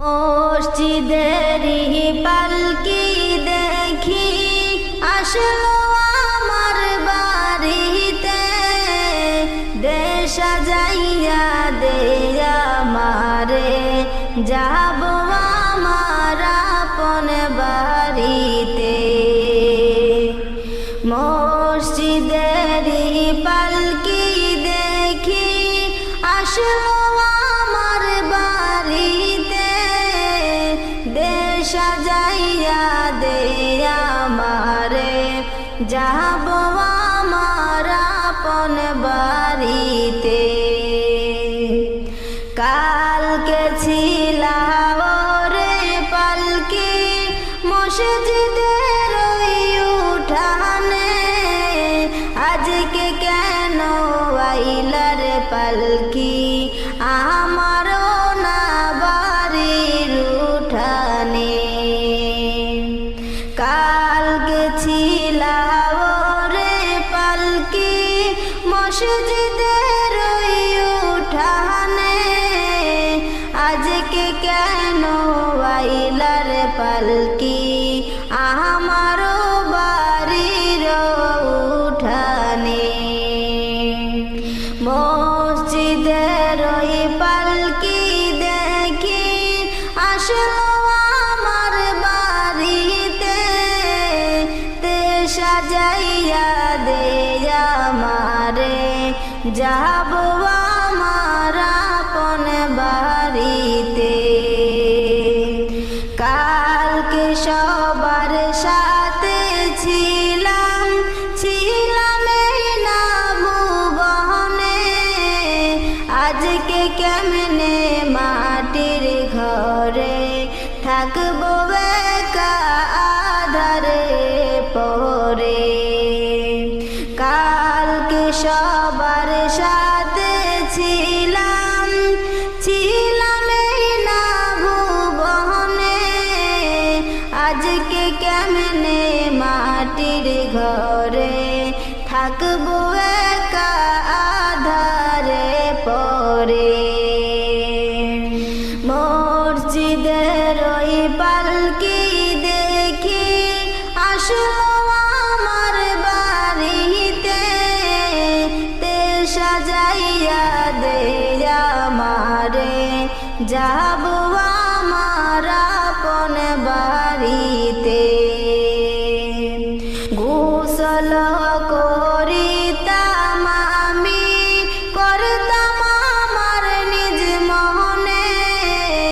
মসজিদেরই পালকি দেখি আসলো আমার বাড়িতে, দেশ সাজাইয়া দে আমারে, যাব আমার আপন বাড়িতে। মসজিদেরই পালকি দেখি আসলো আমার বাড়িতে, দেশ সাজাইয়া দে আমারে, যাব আমার আপন বাড়িতে। কালকে ছিলা রে পালকি মসজিদের ওই উঠানে, আজকে কেন আইলার পালকি আমারও না বাড়ির উঠানে। কালকে ছিলা রে পালকি মসজিদের ওই উঠানে, আজকে কেন আইলার পালকি আমারও বাড়ির উঠানে। মসজিদের ওই পালকি দেখি আসলো আমার বাড়িতে, দেশ সাজাইয়া দে আমারে, যাব আমার আপন বাড়িতে। কালকে সবার সাথে ছিলাম এই না ভুবনে, আজকে কেমনে মাটির ঘরে থাকবো একা আধারে পরে। কালকে সবার সাথে ছিলাম এই না ভুবনে, আজকে কেমনে মাটির ঘরে থাকবো একা আধারে পরে। মসজিদের ওই পালকি দেখি আসলো আমার বাড়িতে, দেশ সাজাইয়া দে আমারে, যাব